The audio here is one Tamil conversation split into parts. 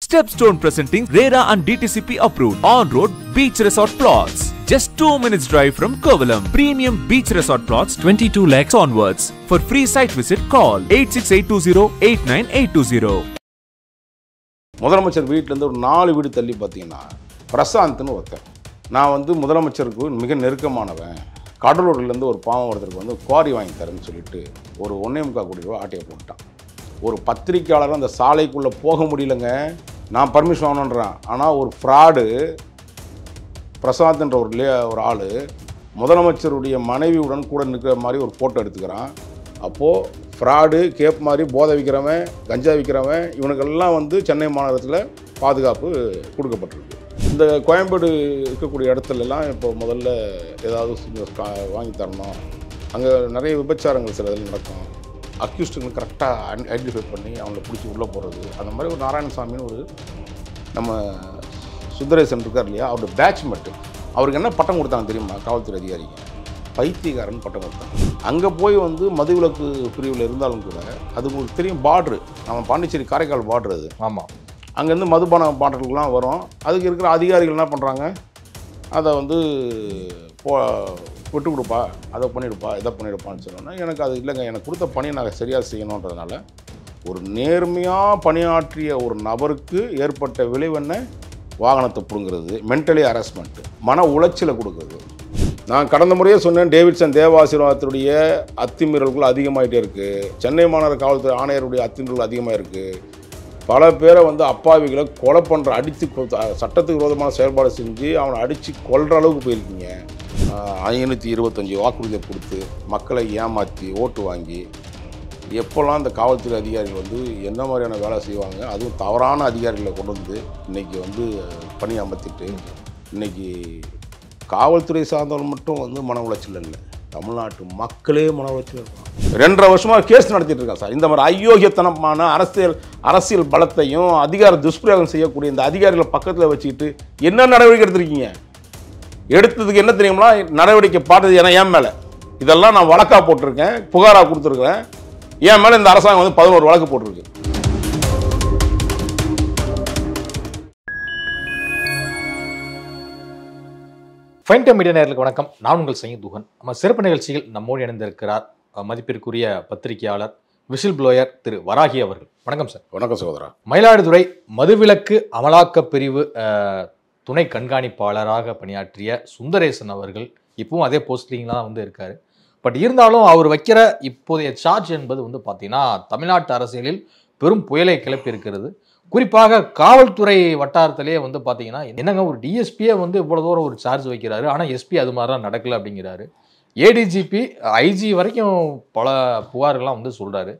Stepstone presenting RERA and DTCP approved on-road beach resort plots. Just 2 minutes drive from Kovalam. Premium beach resort plots 22 lakhs onwards. For free site visit call 8682089820. முதலமைச்சர் வீட்டிலேருந்து ஒரு 4 வீடு தள்ளி பார்த்தீங்கன்னா பிரசாந்த்னு ஒருத்தன். நான் முதலமைச்சருக்கு மிக நெருக்கமானவன். கடலூர்லேருந்து ஒரு பாவம் ஒருத்தருக்கு குவாரி வாங்கி தரேன்னு சொல்லிட்டு ஒரு 1.25 கோடி ரூபா ஆட்டையை போட்டான். ஒரு பத்திரிக்கையாளர் அந்த சாலைக்குள்ளே போக முடியலங்க, நான் பர்மிஷன் வாங்கணுன்றேன். ஆனால் ஒரு ஃப்ராடு பிரசாந்த்ன்ற ஒரு ஆள் முதலமைச்சருடைய மனைவியுடன் கூட நிற்கிற மாதிரி ஒரு ஃபோட்டோ எடுத்துக்கிறான். அப்போது ஃப்ராடு, கேப் மாதிரி போதை விற்கிறவன், கஞ்சா விற்கிறவன், இவனுக்கெல்லாம் சென்னை மாநகரத்தில் பாதுகாப்பு கொடுக்கப்பட்டிருக்கு. இந்த கோயம்பேடு இருக்கக்கூடிய இடத்துலலாம் இப்போ முதல்ல ஏதாவது வாங்கி தரணும். அங்கே நிறைய விபச்சாரங்கள் சில இதில் நடக்கும். அக்யூஸ்டுங்களை கரெக்டாக ஐடென்டிஃபை பண்ணி அவங்கள பிடிச்சி உள்ளே போகிறது. அந்த மாதிரி ஒரு நாராயணசாமின்னு ஒரு நம்ம சுந்தரேசன் இருக்கார் இல்லையா, அவரோட பேட்ச்மெட்டு. அவருக்கு என்ன பட்டம் கொடுத்தாங்க தெரியுமா? காவல்துறை அதிகாரிங்க பைத்தியக்காரன் பட்டம் கொடுத்தாங்க. அங்கே போய் மதுவிலக்கு பிரிவில் இருந்தாலும் கூட அது உங்களுக்கு தெரியும், பார்ட்ரு நம்ம பாண்டிச்சேரி காரைக்கால் பார்ட்ரு அது. ஆமாம், அங்கேருந்து மதுபான பாட்டில்கள்லாம் வரும். அதுக்கு இருக்கிற அதிகாரிகள் என்ன பண்ணுறாங்க, அதை விட்டு கொடுப்பா, அதை பண்ணிவிடுப்பா, இதை பண்ணிவிடுப்பான்னு சொன்னோன்னா, எனக்கு அது இல்லைங்க, எனக்கு கொடுத்த பணியை நாங்கள் சரியாக செய்யணுன்றதுனால ஒரு நேர்மையாக பணியாற்றிய ஒரு நபருக்கு ஏற்பட்ட விளைவென்ன, வாகனத்தை பிடுங்கிறது, மென்டலி ஹராஸ்மெண்ட்டு, மன உளைச்சலை கொடுக்குறது. நான் கடந்த முறையே சொன்னேன், டேவிட்சன் தேவாசீர்வாதத்துடைய அத்துமீறல்கள் அதிகமாகிட்டே இருக்குது. சென்னை மாநகர காவல்துறை ஆணையருடைய அத்துமீறல்கள் அதிகமாக இருக்குது. பல பேரை அப்பாவிகளை கொலை பண்ணுற, அடித்து சட்டத்துக்கு விரோதமான செயல்பாடு செஞ்சு அவனை அடித்து கொல்ற அளவுக்கு போயிருக்கீங்க. 525 வாக்குறுதியை கொடுத்து மக்களை ஏமாற்றி ஓட்டு வாங்கி எப்போல்லாம் இந்த காவல்துறை அதிகாரிகள் என்ன மாதிரியான வேலை செய்வாங்க, அதுவும் தவறான அதிகாரிகளை கொண்டு இன்றைக்கி பணி அமர்த்திட்டு இன்றைக்கி காவல்துறை சார்ந்தவர்கள் மட்டும் மன உளைச்சல் இல்லை, தமிழ்நாட்டு மக்களே மன உளைச்சல் இருக்காங்க. 2.5 வருஷமாக கேஸ் நடத்திட்டு இருக்காங்க சார். இந்த மாதிரி அயோக்கியத்தனமான அரசியல் பலத்தையும் அதிகார துஷ்பிரயோகம் செய்யக்கூடிய இந்த அதிகாரிகளை பக்கத்தில் வச்சுக்கிட்டு என்ன நடவடிக்கை எடுத்திருக்கீங்க? எடுத்ததுக்கு என்ன தெரியுங்களா நடவடிக்கை பார்த்தது? ஏன்னா என் மேலே இதெல்லாம் நான் வழக்காக போட்டிருக்கேன், புகாராக கொடுத்துருக்கேன். என் மேலே இந்த அரசாங்கம் 11 வழக்கு போட்டிருக்கு. ஃபைன் டைம் மீடியா நேயர்களுக்கு வணக்கம். நான் உங்கள் சையத் துஹன். நம்ம சிறப்பு நிகழ்ச்சியில் நம்மோடு இணைந்திருக்கிறார் மதிப்பிற்குரிய பத்திரிகையாளர், விசில் ப்ளோயர் திரு வராகி அவர்கள். வணக்கம் சார். வணக்கம் சகோதரா. மயிலாடுதுறை மதுவிலக்கு அமலாக்க பிரிவு துணை கண்காணிப்பாளராக பணியாற்றிய சுந்தரேசன் அவர்கள் இப்பவும் அதே போஸ்டிங்லாம் இருக்காரு. பட் இருந்தாலும் அவர் வைக்கிற இப்போதைய சார்ஜ் என்பது பார்த்தீங்கன்னா தமிழ்நாட்டு அரசியலில் பெரும் புயலை கிளப்பி இருக்கிறது. குறிப்பாக காவல்துறை வட்டாரத்திலேயே பார்த்தீங்கன்னா என்னங்க, ஒரு டிஎஸ்பியே இவ்வளோ தூரம் ஒரு சார்ஜ் வைக்கிறாரு, ஆனால் எஸ்பி அது மாதிரிலாம் நடக்கல அப்படிங்கிறாரு. ஏடிஜிபி ஐஜி வரைக்கும் பல புகார்கள்லாம் சொல்கிறாரு.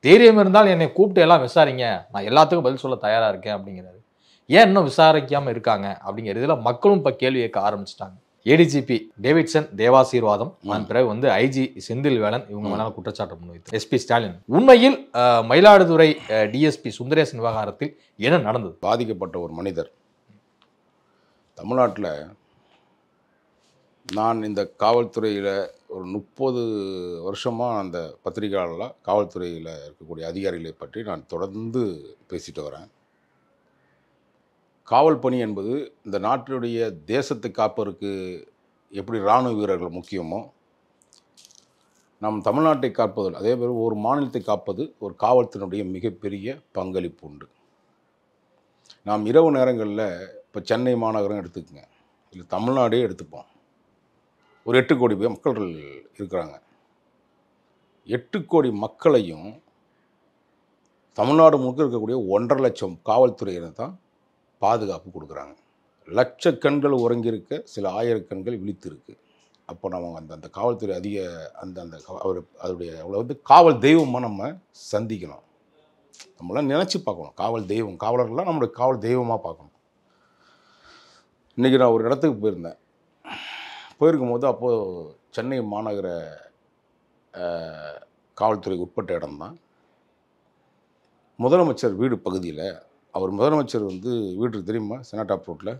தைரியம் இருந்தால் என்னை கூப்பிட்டு எல்லாம் விசாரிங்க, நான் எல்லாத்துக்கும் பதில் சொல்ல தயாராக இருக்கேன் அப்படிங்கிறாரு. ஏன் இன்னும் விசாரிக்காமல் இருக்காங்க அப்படிங்கிறதுல மக்களும் இப்போ கேள்வி கேட்க ஆரம்பிச்சிட்டாங்க. ஏடிஜிபி டேவிட்சன் தேவாசீர்வாதம், அதன் பிறகு ஐஜி செந்தில் வேலன், இவங்க மேல குற்றச்சாட்டு முன்வைத்தார் எஸ்பி ஸ்டாலின். உண்மையில் மயிலாடுதுறை டிஎஸ்பி சுந்தரேசன் விவகாரத்தில் என்ன நடந்தது? பாதிக்கப்பட்ட ஒரு மனிதர் தமிழ்நாட்டில், நான் இந்த காவல்துறையில் ஒரு 30 வருஷமாக அந்த பத்திரிகையாளர்களாக காவல்துறையில் இருக்கக்கூடிய அதிகாரிகளை பற்றி நான் தொடர்ந்து பேசிட்டு வரேன். காவல் பணி என்பது இந்த நாட்டினுடைய தேசத்தை காப்பதற்கு எப்படி இராணுவ வீரர்கள் முக்கியமோ, நம் தமிழ்நாட்டை காப்பதில் அதே போல் ஒரு மாநிலத்தை காப்பது ஒரு காவல்துறையினுடைய மிகப்பெரிய பங்களிப்பு உண்டு. நாம் இரவு நேரங்களில் இப்போ சென்னை மாநகரம் எடுத்துக்கங்க, இல்லை தமிழ்நாடே எடுத்துப்போம், ஒரு 8 கோடி பேர் மக்கள் இருக்கிறாங்க. 8 கோடி மக்களையும் தமிழ்நாடு முழுக்க இருக்கக்கூடிய 1.5 லட்சம் காவல்துறையினர் தான் பாதுகாப்பு கொடுக்குறாங்க. லட்ச கண்கள் உறங்கியிருக்க, சில 1000 கண்கள் விழித்திருக்கு. அப்போ நம்ம அந்த காவல்துறை அவர் அதோடைய அவ்வளோ காவல் தெய்வமாக நம்ம சந்திக்கணும். நம்மளாம் நினச்சி பார்க்கணும். காவல் தெய்வம், காவலர்கள்லாம் நம்மளுடைய காவல் தெய்வமாக பார்க்கணும். இன்றைக்கி நான் ஒரு இடத்துக்கு போயிருக்கும்போது, அப்போது சென்னை மாநகர காவல்துறைக்கு உட்பட்ட இடம்தான். முதலமைச்சர் வீடு பகுதியில், அவர் முதலமைச்சர் வீட்டுக்கு தெரியுமா, செனட்டாப் ரோட்டில்,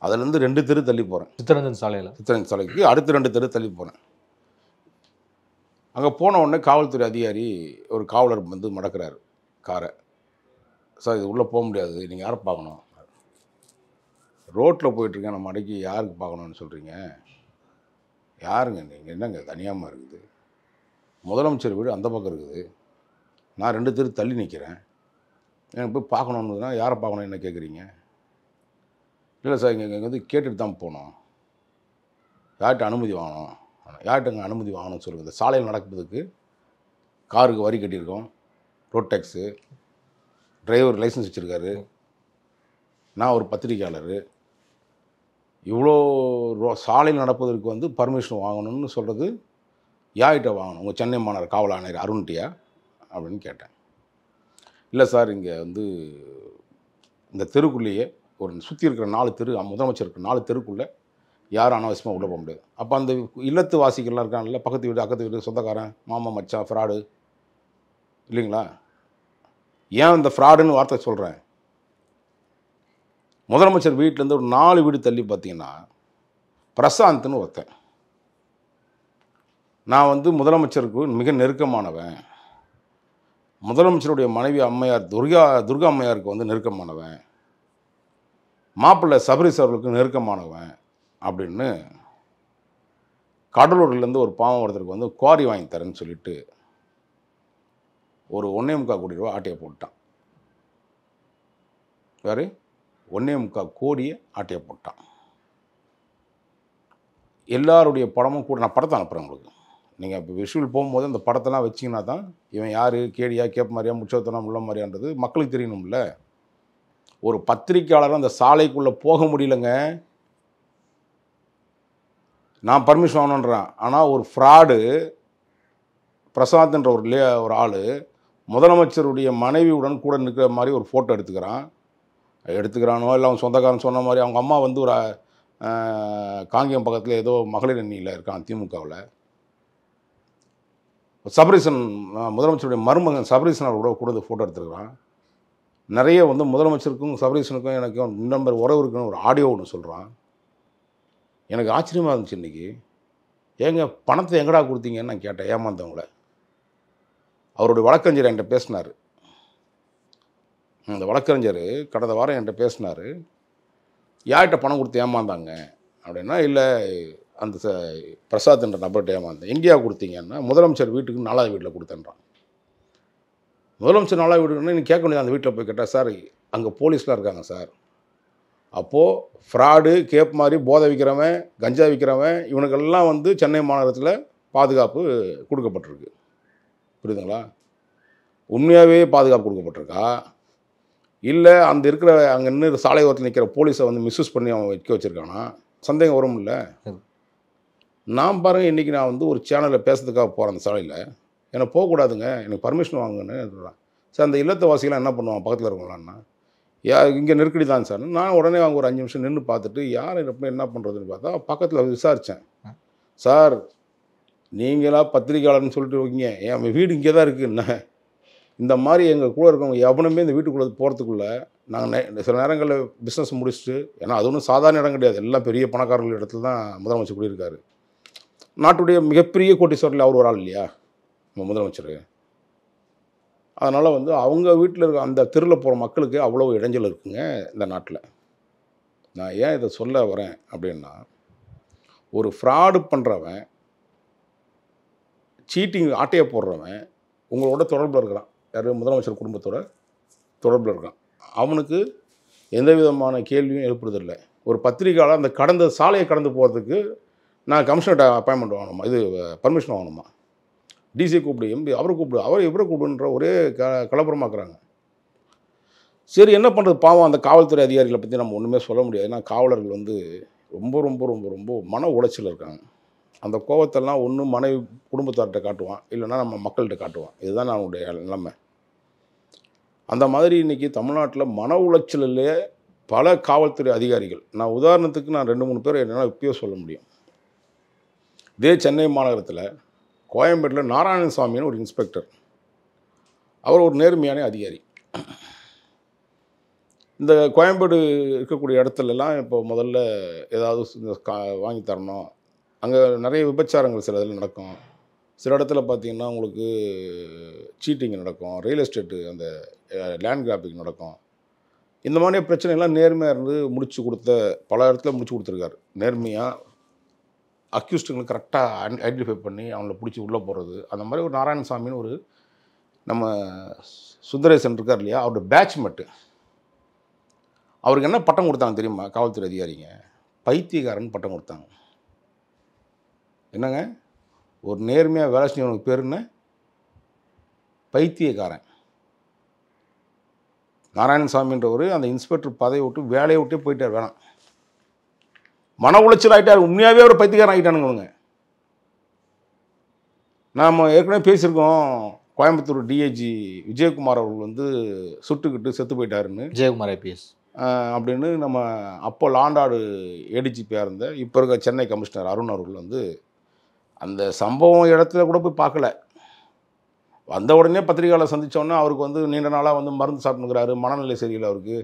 அதுலேருந்து 2 தெரு தள்ளி போகிறேன். சித்தரஞ்சன் சாலைக்கு அடுத்து 2 தெரு தள்ளி போகிறேன். அங்கே போன உடனே காவல்துறை அதிகாரி, ஒரு காவலர் மடக்கிறார் காரை. சார் இது உள்ளே போக முடியாது, நீங்கள் யாரை பார்க்கணும்? ரோட்டில் போயிட்டுருக்கேன், நம்ம அடைக்கி யாருக்கு பார்க்கணுன்னு சொல்கிறீங்க? யாருங்க நீங்கள்? என்னங்க தனியாமல் இருக்குது? முதலமைச்சர் வீடு அந்த பக்கம் இருக்குது, நான் 2 தெரு தள்ளி நிற்கிறேன், எனக்கு போய் பார்க்கணுன்னா யாரை பார்க்கணும் என்ன கேட்குறீங்க? இல்லை சார் இங்கே வந்து கேட்டுட்டு தான் போகணும், யார்கிட்ட அனுமதி வாங்கணும்? யார்கிட்டங்க அனுமதி வாங்கணும்னு சொல்லுங்கள். இந்த சாலையில் நடக்கிறதுக்கு காருக்கு வரி கட்டியிருக்கோம், ரோட் டேக்ஸு, டிரைவர் லைசன்ஸ் வச்சுருக்காரு, நான் ஒரு பத்திரிக்கையாளர், இவ்வளோ சாலையில் நடப்பதற்கு வந்து பர்மிஷன் வாங்கணும்னு சொல்கிறது யார்கிட்ட வாங்கணும்? உங்கள் சென்னை மாநகர காவல் ஆணையர் அருண்ட்டியா அப்படின்னு கேட்டேன். இல்லை சார் இங்கே வந்து இந்த தெருக்குள்ளேயே ஒரு சுற்றி இருக்கிற 4 தெரு, முதலமைச்சர் இருக்கிற 4 தெருக்குள்ளே யாரும் அனாவசியமாக உள்ளே போக முடியாது. அப்போ அந்த இல்லத்து வாசிகள்லாம் இருக்காங்கல்ல, பக்கத்து வீடு அக்கத்து வீடு சொந்தக்காரன் மாமா மச்சான் ஃப்ராடு இல்லைங்களா? ஏன் இந்த ஃப்ராடுன்னு வார்த்தை சொல்கிறேன்? முதலமைச்சர் வீட்டிலேருந்து ஒரு 4 வீடு தள்ளி பார்த்தீங்கன்னா பிரசாந்த்னு ஒருத்தன், நான் வந்து முதலமைச்சருக்கு மிக நெருக்கமானவன், முதலமைச்சருடைய மனைவி அம்மையார் துர்கா அம்மையாருக்கு வந்து நெருக்கமானவன், மாப்பிள்ளை சபரிஸ் அவர்களுக்கு நெருக்கமானவன் அப்படின்னு கடலூர்லேருந்து ஒரு பாவம் ஒருத்தருக்கு வந்து குவாரி வாங்கி தரேன்னு சொல்லிட்டு ஒரு 1.25 கோடி ரூபா ஆட்டையை போட்டான். வேறு 1.25 கோடியை ஆட்டையை போட்டான். எல்லாருடைய படமும் கூட நான் படத்தை அனுப்புகிறேன் உங்களுக்கு. நீங்கள் இப்போ விஷுவல் போகும்போது அந்த படத்தெல்லாம் வச்சிங்கன்னா தான் இவன் யார், கேடியா கேப் மாதிரியா முச்சத்தனம் உள்ள மாதிரியான்றது மக்களுக்கு தெரியணும்ல. ஒரு பத்திரிக்கையாளரும் அந்த சாலைக்குள்ளே போக முடியலங்க, நான் பர்மிஷன் வாங்கணுன்றேன். ஆனால் ஒரு ஃப்ராடு பிரசாத்ன்ற ஒரு ஆள் முதலமைச்சருடைய மனைவியுடன் கூட நிற்கிற மாதிரி ஒரு ஃபோட்டோ எடுத்துக்கிறானோ இல்லை அவன் சொந்தக்காரன் சொன்ன மாதிரி அவங்க அம்மா வந்து ஒரு காங்கேயம் பக்கத்தில் ஏதோ மகளிர் அணியில் இருக்கான் திமுகவில். சபரீசன் முதலமைச்சருடைய மருமகன் சபரீசன் அவர் கூட ஃபோட்டோ எடுத்துருக்கிறான். நிறைய வந்து முதலமைச்சருக்கும் சபரீசனுக்கும் எனக்கும் நம்பர் உறவு இருக்குன்னு ஒரு ஆடியோ ஒன்று சொல்கிறான். எனக்கு ஆச்சரியமாக இருந்துச்சு இன்றைக்கி. ஏங்க பணத்தை எங்கடா கொடுத்தீங்கன்னு நான் கேட்டேன் ஏமாந்தவங்கள. அவருடைய வழக்கறிஞர் என்கிட்ட பேசினார். அந்த வழக்கறிஞர் கடந்த வாரம் என்கிட்ட பேசினார். யார்கிட்ட பணம் கொடுத்து ஏமாந்தாங்க அப்படின்னா, இல்லை அந்த பிரசாத் என்ற நபர்கிட்ட ஏமாந்தேன். எங்கேயா கொடுத்தீங்கன்னா, முதலமைச்சர் வீட்டுக்கு 4வது வீட்டில் கொடுத்தேன்றான். முதலமைச்சர் 4வது வீட்டுக்குன்னா நீ கேட்க முடியாது. அந்த வீட்டில் போய் கேட்டால், சார் அங்கே போலீஸ்லாம் இருக்காங்க சார். அப்போது ஃப்ராடு கேப் மாதிரி போதை விற்கிறவன் கஞ்சா விற்கிறவன் இவனுக்கெல்லாம் வந்து சென்னை மாநகரத்தில் பாதுகாப்பு கொடுக்கப்பட்டிருக்கு. புரியுதுங்களா? உண்மையாகவே பாதுகாப்பு கொடுக்கப்பட்டிருக்கா, இல்லை அந்த இருக்கிற அங்கே இன்னும் சாலை ஓரத்தில் நிற்கிற போலீஸை வந்து மிஸ்யூஸ் பண்ணி அவன் வைக்க வச்சுருக்கானா? சந்தேகம் வரும்ல. நான் பாருங்கள், இன்றைக்கி நான் வந்து ஒரு சேனலில் பேசுறதுக்காக போகிறேன். அந்த சாலையில் எனக்கு போகக்கூடாதுங்க, எனக்கு பர்மிஷன் வாங்குன்னு சொல்கிறான். சார் அந்த இல்லத்தவாசிகளாம் என்ன பண்ணுவான் பக்கத்தில் இருக்கவங்களான்னா, இங்கே நெருக்கடி தான் சார். நான் உடனே அவங்க ஒரு 5 நிமிஷம் நின்று பார்த்துட்டு யார் என்ன பண்ணுறதுன்னு பார்த்தா பக்கத்தில் விசாரித்தேன். சார் நீங்களா பத்திரிக்கையாளர்னு சொல்லிட்டு இருக்கீங்க, என் வீடு இங்கே தான் இருக்குன்னு. இந்த மாதிரி எங்கள் கூட இருக்கவங்க எவனுமே இந்த வீட்டுக்குள்ளே போகிறதுக்குள்ளே நாங்கள் சில நேரங்களில் பிஸ்னஸ் முடிச்சுட்டு, ஏன்னா அது ஒன்றும் சாதாரண இடம் கிடையாது, எல்லாம் பெரிய பணக்காரர்கள் இடத்துல தான் முதலமைச்சர் குடியிருக்காரு. நாட்டுடைய மிகப்பெரிய கோட்டீஸ்வரில் அவர் ஒரு ஆள் இல்லையா நம்ம முதலமைச்சர். அதனால் வந்து அவங்க வீட்டில் இருக்க அந்த தெருவில் போகிற மக்களுக்கு அவ்வளோ இடைஞ்சல் இருக்குங்க இந்த நாட்டில். நான் ஏன் இதை சொல்ல வரேன் அப்படின்னா, ஒரு ஃப்ராடு பண்ணுறவன், சீட்டிங் ஆட்டையை போடுறவன் உங்களோட தொடர்பில் இருக்கிறான். யார்? முதலமைச்சர் குடும்பத்தோட தொடர்பில் இருக்கான். அவனுக்கு எந்த விதமான கேள்வியும் எழுப்புறதில்லை. ஒரு பத்திரிக்கையாளர் அந்த கடந்த சாலையை கடந்து போகிறதுக்கு நான் கமிஷனர்கிட்ட அப்பாயின்மெண்ட் வாங்கணுமா, இது பர்மிஷன் வாங்கணுமா, டிசி கூப்பிடு, எம்பி அவரை கூப்பிடு, அவர் இவரை கூப்பிடுன்ற ஒரே கலப்புறமாக்குறாங்க. சரி என்ன பண்ணுறது? பாவம் அந்த காவல்துறை அதிகாரிகளை பற்றி நம்ம ஒன்றுமே சொல்ல முடியாது. ஏன்னா காவலர்கள் வந்து ரொம்ப ரொம்ப ரொம்ப ரொம்ப மன உளைச்சல் இருக்காங்க. அந்த கோபத்தெல்லாம் ஒன்று மனைவி குடும்பத்தார்கிட்ட காட்டுவான், இல்லைன்னா நம்ம மக்கள்கிட்ட காட்டுவான். இதுதான் அவனுடைய நிலைமை. அந்த மாதிரி இன்றைக்கி தமிழ்நாட்டில் மன உளைச்சலிலே பல காவல்துறை அதிகாரிகள், நான் உதாரணத்துக்கு நான் 2-3 பேர் என்னென்னா இப்பயே சொல்ல முடியும். இதே சென்னை மாநகரத்தில் கோயம்பேட்டில் நாராயணசாமின்னு ஒரு இன்ஸ்பெக்டர், அவர் ஒரு நேர்மையான அதிகாரி. இந்த கோயம்பேடு இருக்கக்கூடிய இடத்துலலாம் இப்போ முதல்ல ஏதாவது வாங்கி தரணும், அங்கே நிறைய விபச்சாரங்கள் சில இதில் நடக்கும். சில இடத்துல பார்த்திங்கன்னா உங்களுக்கு சீட்டிங் நடக்கும், ரியல் எஸ்டேட்டு அந்த லேண்ட் கிராப்பிங் நடக்கும். இந்த மாதிரி பிரச்சனைலாம் நேர்மையாக இருந்து முடிச்சு கொடுத்த பல இடத்துல முடிச்சு கொடுத்துருக்காரு. நேர்மையாக அக்யூஸ்டுங்களுக்கு கரெக்டாக ஐடென்டிஃபை பண்ணி அவங்கள பிடிச்சி உள்ளே போகிறது. அந்த மாதிரி ஒரு நாராயணசாமின்னு ஒரு நம்ம சுந்தரேசன் இருக்கார் இல்லையா, அவரோட பேட்ச்மெட்டு. அவருக்கு என்ன பட்டம் கொடுத்தாங்க தெரியுமா காவல்துறை அதிகாரிங்க? பைத்தியக்காரன் பட்டம் கொடுத்தாங்க. என்னங்க, ஒரு நேர்மையாக வேலை செஞ்சவனுக்கு பேர் என்ன? பைத்தியக்காரன். நாராயணசாமின்றவர் அந்த இன்ஸ்பெக்டர் பதவியை விட்டு வேலையை விட்டே போயிட்டார். வேணாம், மன உளைச்சல் ஆகிட்டார். உண்மையாகவே ஒரு பைத்தியக்காரன் ஆகிட்டானுங்க. நாம் ஏற்கனவே பேசியிருக்கோம், கோயம்புத்தூர் டிஐஜி விஜயகுமார் அவர்கள் வந்து சுட்டுக்கிட்டு செத்து போயிட்டாருன்னு. விஜயகுமார் ஐபிஎஸ் அப்படின்னு நம்ம அப்போ லாண்டாடு ஏடிஜிபியாக இருந்த இப்போ இருக்க சென்னை கமிஷனர் அருண் அவர்கள் வந்து அந்த சம்பவம் இடத்துல கூட போய் பார்க்கல. வந்த உடனே பத்திரிகையாளர் சந்தித்தோன்னே அவருக்கு வந்து நீண்ட நாளாக வந்து மருந்து சாப்பிட்டுக்கிறாரு, மனநிலை சரியில்லை, அவருக்கு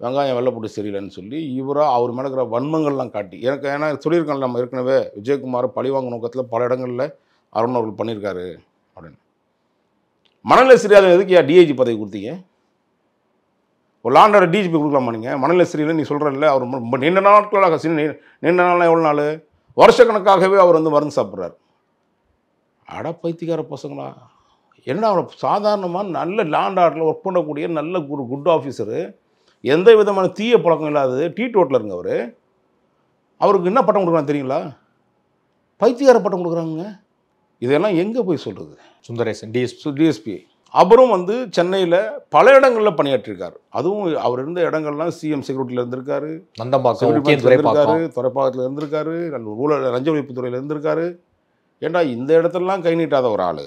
வெங்காயம் வெள்ளைப்பூட்டு சரியில்லைன்னு சொல்லி இவராக அவர் மேலே இருக்கிற வன்மங்கள்லாம் காட்டி எனக்கு ஏன்னா சொல்லியிருக்காங்க நம்ம ஏற்கனவே விஜயகுமார் பழிவாங்க நோக்கத்தில் பல இடங்களில் அருண் அவர்கள் பண்ணியிருக்காரு அப்படின்னு. மனநிலை சரியாத எதுக்கு டிஐஜி பதவி கொடுத்தீங்க? ஒரு லாண்டோட டிஜிபி கொடுக்கலாமா நீங்கள்? மனநிலை சரியில்லை நீ சொல்கிறல்ல, அவர் ரொம்ப நீண்ட நாட்களாக நீண்ட நாள்னா எவ்வளோ நாள், வருஷக்கணக்காகவே அவர் வந்து மருந்து சாப்பிட்றாரு. அட பைத்தியக்கார பசங்களா, என்னடா அவர் சாதாரணமாக நல்ல லாண்ட் ஆர்டரில் ஒர்க் பண்ணக்கூடிய நல்ல ஒரு குட் ஆஃபீஸரு, எந்த விதமான தீய பழக்கம் இல்லாதது, டீட்டோட்டில் இருங்க அவர். அவருக்கு என்ன பட்டம் கொடுக்குறாங்க தெரியுங்களா? பைத்தியக்கார பட்டம் கொடுக்குறாங்க. இதெல்லாம் எங்கே போய் சொல்கிறது? சுந்தரேசன் டிஎஸ்பி அவரும் வந்து சென்னையில் பல இடங்களில் பணியாற்றிருக்கார். அதுவும் அவர் இருந்த இடங்கள்லாம் சிஎம் செக்யூரிட்டியில் இருந்திருக்காரு, துறைப்பாக்கத்தில் இருந்திருக்காரு, ஊழல் லஞ்ச ஒழிப்புத்துறையில் இருந்திருக்காரு. ஏண்டா இந்த இடத்துலலாம் கை நீட்டாத ஒரு ஆள்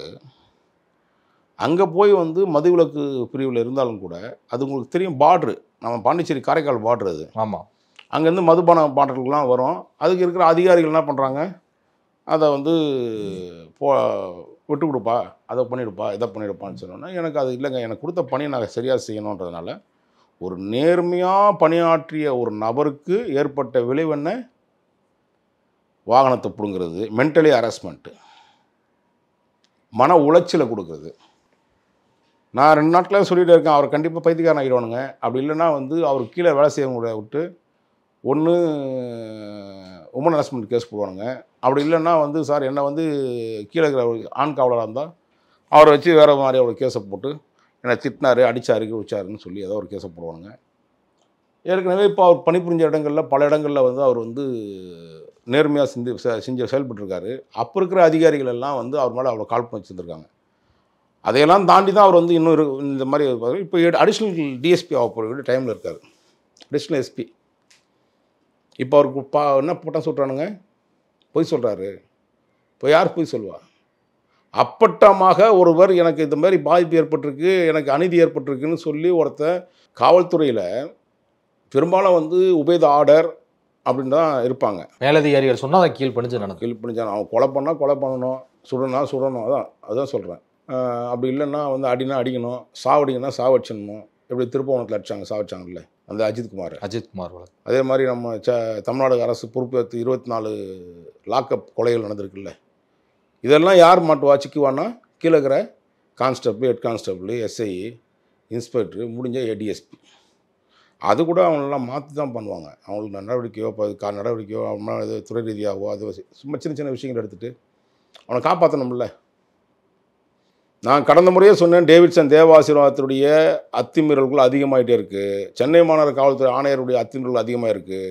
அங்கே போய் வந்து மதுவிலக்கு பிரிவில் இருந்தாலும் கூட அது உங்களுக்கு தெரியும், பார்ட்ரு நம்ம பாண்டிச்சேரி காரைக்கால் பார்ட்ரு அது. ஆமாம், அங்கேருந்து மதுபான பாட்டில்கள்லாம் வரும். அதுக்கு இருக்கிற அதிகாரிகள் என்ன பண்ணுறாங்க, அதை வந்து விட்டு கொடுப்பா, அதை பண்ணிவிடுப்பா, இதை பண்ணிவிடுப்பான்னு சொன்னோன்னா எனக்கு அது இல்லைங்க, எனக்கு கொடுத்த பணியை நான் சரியாக செய்யணுன்றதுனால ஒரு நேர்மையாக பணியாற்றிய ஒரு நபருக்கு ஏற்பட்ட விளைவு என்ன? வாகனத்தை பிடுங்கிறது, மென்டலி ஹராஸ்மெண்ட்டு, மன உளைச்சலை கொடுக்குறது. நான் 2 நாட்களாக சொல்லிகிட்டே இருக்கேன், அவர் கண்டிப்பாக பைத்தியக்காரன் ஆகிடுவானுங்க. அப்படி இல்லைன்னா வந்து அவர் கீழே வேலை செய்யவங்கள விட்டு ஒன்று உமன் ஹராஸ்மெண்ட் கேஸ் போடுவானுங்க. அப்படி இல்லைன்னா வந்து சார் என்னை வந்து கீழே இருக்கிற ஆண் காவலராக இருந்தால் அவரை வச்சு வேறு மாதிரி அவர் கேஸை போட்டு என்னை திட்டினார், அடித்தாரு, வச்சாருன்னு சொல்லி ஏதோ ஒரு கேஸை போடுவானுங்க. ஏற்கனவே இப்போ அவர் பணிபுரிஞ்ச இடங்களில் பல இடங்களில் வந்து அவர் வந்து நேர்மையாக செஞ்சு செயல்பட்டுருக்காரு. அப்போ இருக்கிற அதிகாரிகள் எல்லாம் வந்து அவர் மேலே அவ்வளோ கால் பண்ணி வச்சுருந்துருக்காங்க. அதையெல்லாம் தாண்டி தான் அவர் வந்து இன்னொரு இந்த மாதிரி இப்போ அடிஷ்னல் டிஎஸ்பி ஆக போகிற டைமில் இருக்கார், அடிஷ்னல் எஸ்பி. இப்போ அவருக்கு என்ன போட்டால் சொல்கிறானுங்க, பொய் சொல்கிறாரு. இப்போ யார் பொய் சொல்லுவா? அப்பட்டமாக ஒருவர் எனக்கு இந்த மாதிரி பாதிப்பு ஏற்பட்டிருக்கு, எனக்கு அநீதி ஏற்பட்டிருக்குன்னு சொல்லி ஒருத்தர் காவல்துறையில் பெரும்பாலும் வந்து உபேத ஆர்டர் அப்படின்னு தான் இருப்பாங்க. மேலதிகாரிகள் சொன்னால் அதை கீழ் பண்ணிச்சு அவன் கொலை பண்ணால் கொலை பண்ணணும், சுடணும், அதான் சொல்கிறேன். அப்படி இல்லைன்னா வந்து அடினா அடிக்கணும், சாவடிங்கன்னா சாவடிச்சிடணும். எப்படி திருப்பவனத்தில் அடித்தாங்க, சாவடிச்சாங்கல்ல அந்த அஜித்குமார். அதே மாதிரி நம்ம தமிழ்நாடு அரசு பொறுப்பேற்று 24 லாக்அப் கொலைகள் நடந்திருக்குல்ல. இதெல்லாம் யார் மாட்டுவா, சிக்குவான்னா கீழே இருக்கிற constable, head constable, SI, inspector, முடிஞ்ச ஏடிஎஸ்பி. அது கூட அவங்களெல்லாம் மாற்றி தான் பண்ணுவாங்க. அவங்களுக்கு நடவடிக்கையோ அவங்க இது துறை ரீதியாகவோ அது சும்மா சின்ன விஷயங்கள் எடுத்துகிட்டு அவனை காப்பாற்றணும்ல. நான் கடந்த முறையே சொன்னேன், டேவிட்சன் தேவாசீர்வாதத்துடைய அத்துமீறல்கள் அதிகமாகிட்டே இருக்குது. சென்னை மாநகர காவல்துறை ஆணையருடைய அத்துமீறல்கள் அதிகமாக இருக்குது.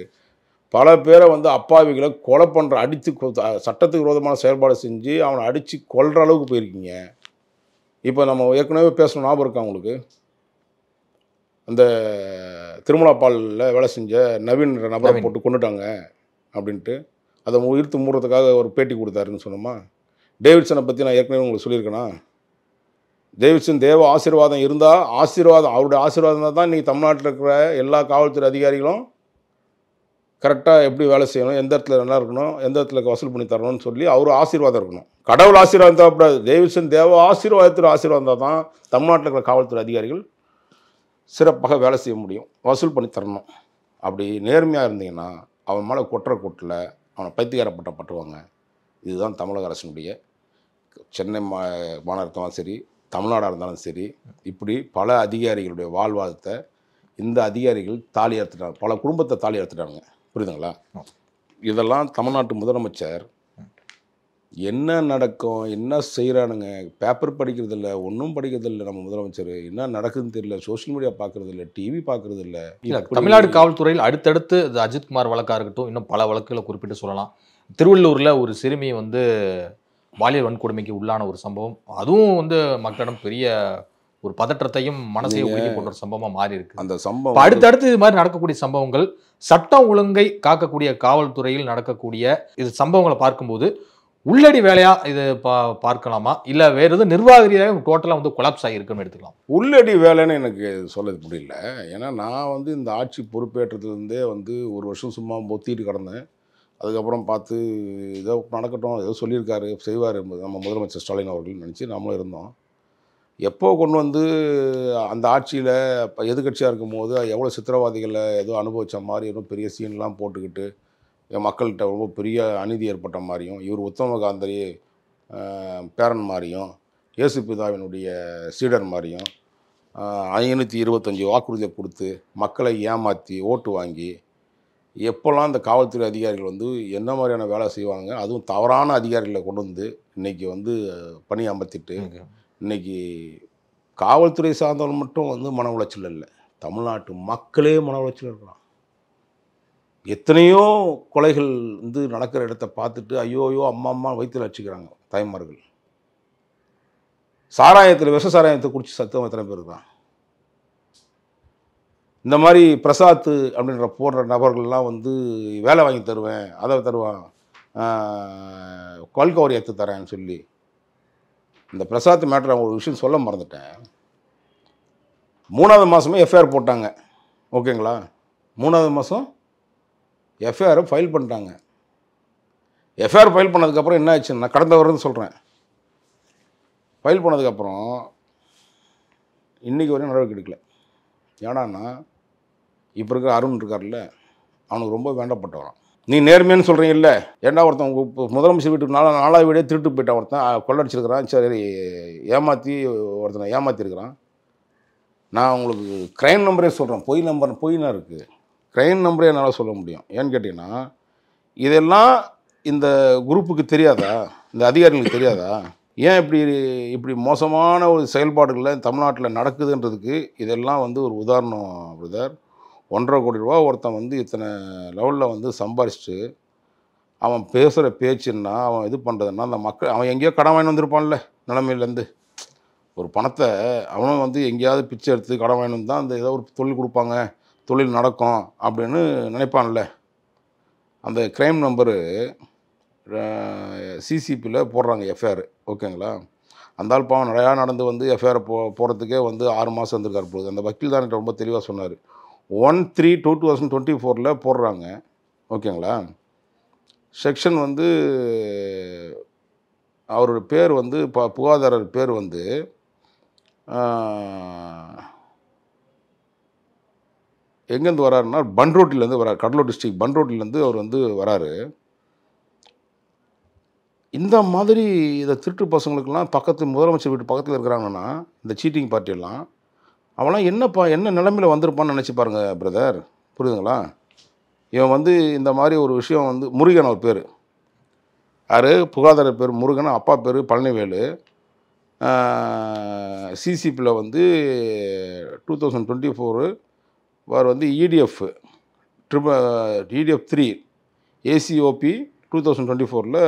பல பேரை வந்து அப்பாவிகளை கொலை பண்ணுற, அடித்து சட்டத்துக்கு விரோதமான செயல்பாடு செஞ்சு அவனை அடித்து கொல்கிற அளவுக்கு போயிருக்கீங்க. இப்போ நம்ம ஏற்கனவே பேசணும், ஞாபகம் இருக்கா உங்களுக்கு? அந்த திருமலாபாலில் வேலை செஞ்ச நவீன் நபரை போட்டு கொண்டுட்டாங்க அப்படின்ட்டு அதை உயிர்த்து மூடுறதுக்காக ஒரு பேட்டி கொடுத்தாருன்னு சொன்னோமா. டேவிட்சனை பற்றி நான் ஏற்கனவே உங்களுக்கு சொல்லியிருக்கேனா? டேவிட்சன் தேவ ஆசீர்வாதம் இருந்தால், அவருடைய ஆசீர்வாதம் தான் இன்றைக்கி தமிழ்நாட்டில் இருக்கிற எல்லா காவல்துறை அதிகாரிகளும் கரெக்டாக எப்படி வேலை செய்யணும், எந்த இடத்துல நல்லா இருக்கணும், எந்த இடத்துல வசூல் பண்ணி தரணும்னு சொல்லி அவர் ஆசீர்வாதம் இருக்கணும். கடவுள் ஆசீர்வாதம் தேவைப்படாது, டேவிட்சன் தேவ ஆசீர்வாதம் தான் தமிழ்நாட்டில் இருக்கிற காவல்துறை அதிகாரிகள் சிறப்பாக வேலை செய்ய முடியும், வசூல் பண்ணி தரணும். அப்படி நேர்மையாக இருந்தீங்கன்னா அவன் மேலே கொட்டில் அவனை பைத்தியக்காரப்பட்டுவாங்க. இதுதான் தமிழக அரசினுடைய, சென்னை மாநகரத்தாலும் சரி தமிழ்நாடாக இருந்தாலும் சரி, இப்படி பல அதிகாரிகளுடைய வாழ்வாதத்தை இந்த அதிகாரிகள் தாலி அறுத்துட்டாங்க, பல குடும்பத்தை தாலி அறுத்துட்டாங்க. புரியுதுங்களா? இதெல்லாம் தமிழ்நாட்டு முதலமைச்சர் என்ன நடக்கும், என்ன செய்கிறானுங்க, பேப்பர் படிக்கிறது இல்லை, ஒன்றும் படிக்கிறது இல்லை. நம்ம முதலமைச்சர் என்ன நடக்குதுன்னு தெரியல, சோஷியல் மீடியா பார்க்குறது இல்லை, டிவி பார்க்குறது இல்லை. தமிழ்நாடு காவல்துறையில் அடுத்தடுத்து அஜித்குமார் வழக்காக இருக்கட்டும், இன்னும் பல வழக்குகளை குறிப்பிட்டு சொல்லலாம். திருவள்ளூரில் ஒரு சிறுமி வந்து பாலியல் வன்கொடுமைக்கு உள்ளான ஒரு சம்பவம், அதுவும் வந்து மக்களிடம் பெரிய ஒரு பதற்றத்தையும் மனசையும் உறுதி போன்ற ஒரு சம்பவமாக மாறி இருக்கு. அந்த சம்பவம் அடுத்தடுத்து இது மாதிரி நடக்கக்கூடிய சம்பவங்கள், சட்டம் ஒழுங்கை காக்கக்கூடிய காவல்துறையில் நடக்கக்கூடிய இது சம்பவங்களை பார்க்கும்போது உள்ளடி வேலையா இது பார்க்கலாமா, இல்லை வேற எதுவும் நிர்வாக ரீதியாக டோட்டலாக வந்து கொலாப்ஸ் ஆகியிருக்குன்னு எடுத்துக்கலாம்? உள்ளடி வேலைன்னு எனக்கு சொல்ல முடியல. ஏன்னா நான் வந்து இந்த ஆட்சி பொறுப்பேற்றதுலேருந்தே வந்து ஒரு வருஷம் சும்மா பொத்திட்டு கிடந்தேன். அதுக்கப்புறம் பார்த்து ஏதோ நடக்கட்டும், ஏதோ சொல்லியிருக்காரு, செய்வார் நம்ம முதலமைச்சர் ஸ்டாலின் அவர்கள் நினச்சி நம்மளும் இருந்தோம். எப்போ கொண்டு வந்து அந்த ஆட்சியில் இப்போ எதிர்கட்சியாக இருக்கும்போது எவ்வளோ சித்திரவாதிகளை ஏதோ அனுபவித்த மாதிரி ஏதோ பெரிய சீன்லாம் போட்டுக்கிட்டு மக்கள்கிட்ட ரொம்ப பெரிய அநீதி ஏற்பட்ட மாதிரியும், இவர் உத்தம காந்தரி பேரன் மாதிரியும், இயேசு பிதாவினுடைய சீடர் மாதிரியும் 525 வாக்குறுதியை கொடுத்து மக்களை ஏமாற்றி ஓட்டு வாங்கி எப்போல்லாம் இந்த காவல்துறை அதிகாரிகள் வந்து என்ன மாதிரியான வேலை செய்வாங்க, அதுவும் தவறான அதிகாரிகளை கொண்டு வந்து இன்றைக்கி வந்து பணி அமர்த்திட்டு இன்றைக்கி காவல்துறை சார்ந்தவர்கள் மட்டும் வந்து மன உளைச்சல் இல்லை, தமிழ்நாட்டு மக்களே மன உளைச்சல் இருக்கலாம். எத்தனையோ கொலைகள் வந்து நடக்கிற இடத்த பார்த்துட்டு ஐயோ அம்மா வயிற்றில் வச்சுக்கிறாங்க தாய்மார்கள். சாராயத்தில் விஷ சாராயத்தை குடிச்சு சத்தம் எத்தனை பேர் தான். இந்த மாதிரி பிரசாத் அப்படின்ற போடுற நபர்கள்லாம் வந்து வேலை வாங்கி தருவேன், அதை தருவான், கொல்கவரி எடுத்து தரேன்னு சொல்லி. இந்த பிரசாத் மேட்டர் அவங்க ஒரு விஷயம் சொல்ல மறந்துட்டேன். 3வது மாதமே எஃப்ஐஆர் போட்டாங்க. ஓகேங்களா? 3வது மாதம் எஃப்ஐஆரை ஃபைல் பண்ணிட்டாங்க. எஃப்ஐஆர் ஃபைல் பண்ணதுக்கப்புறம் என்ன ஆச்சுன்னா, கடந்த வருடம் சொல்கிறேன், ஃபைல் பண்ணதுக்கப்புறம் இன்றைக்கி வரையும் நடவடிக்கை எடுக்கல. ஏடான்னா இப்போ இருக்கிற அருண் இருக்கார்ல, அவனுக்கு ரொம்ப வேண்டப்பட்டவரான். நீ நேர்மைன்னு சொல்கிறீங்கல்ல, ஏண்டா ஒருத்தன் முதலமைச்சர் வீட்டுக்கு 4வது வீடே திருட்டு போயிட்டான், ஒருத்தன் கொள்ளடிச்சிருக்கிறான், சரி ஏமாற்றி ஒருத்தனை ஏமாற்றிருக்கிறான். நான் உங்களுக்கு க்ரைம் நம்பரே சொல்கிறேன், பொய்னா இருக்குது, க்ரைம் நம்பரே என்னால் சொல்ல முடியும். ஏன்னு கேட்டிங்கன்னா, இதெல்லாம் இந்த குரூப்புக்கு தெரியாதா, இந்த அதிகாரிகளுக்கு தெரியாதா? ஏன் இப்படி மோசமான ஒரு செயல்பாடுகளில் தமிழ்நாட்டில் நடக்குதுன்றதுக்கு இதெல்லாம் வந்து ஒரு உதாரணம் பிரதர். 1.5 கோடி ரூபா ஒருத்தன் வந்து இத்தனை லெவலில் வந்து சம்பாரிச்சிட்டு அவன் பேசுகிற பேச்சுன்னா, அவன் இது பண்ணுறதுன்னா, அந்த மக்கள் அவன் எங்கேயோ கடன் வாங்கி வந்திருப்பான்ல நிலைமையிலேருந்து. ஒரு பணத்தை அவனும் வந்து எங்கேயாவது பிச்சை எடுத்து கடன் வாங்கி வந்து தான் அந்த ஏதோ ஒரு தொழில் கொடுப்பாங்க, தொழில் நடக்கும் அப்படின்னு நினைப்பான்ல. அந்த க்ரைம் நம்பரு சிசிபியில் போடுறாங்க எஃப்ஐஆர். ஓகேங்களா? அந்த ஆள் பாவம் நிறையா நடந்து வந்து எஃப்ஐஆர் போகிறதுக்கே வந்து 6 மாதம் இருந்திருக்கார் போகுது. அந்த வக்கீல் தான் ரொம்ப தெளிவாக சொன்னார். 1/3/2024 போடுறாங்க. ஓகேங்களா? செக்ஷன் வந்து அவரோட பேர் வந்து புகாதாரர் பேர் வந்து எங்கேருந்து வராருன்னா பன்ரோட்டிலேருந்து வரார், கடலூர் டிஸ்ட்ரிக்ட் பன்ரோட்டிலேருந்து அவர் வந்து வராரு. இந்த மாதிரி இதை திருட்டு பசங்களுக்கெல்லாம் முதலமைச்சர் வீட்டு பக்கத்தில் இருக்கிறாங்கன்னா இந்த சீட்டிங் பார்ட்டியெல்லாம் அவெல்லாம் என்ன நிலைமையில் வந்திருப்பான்னு நினச்சி பாருங்க பிரதர். புரியுதுங்களா? இவன் வந்து இந்த மாதிரி ஒரு விஷயம் வந்து முருகன் அவர் பேர், யார் புகாதார பேர் முருகன், அப்பா பேர் பழனிவேலு. சிசிபியில் வந்து 2024 வந்து EDF 3 ACOP 2024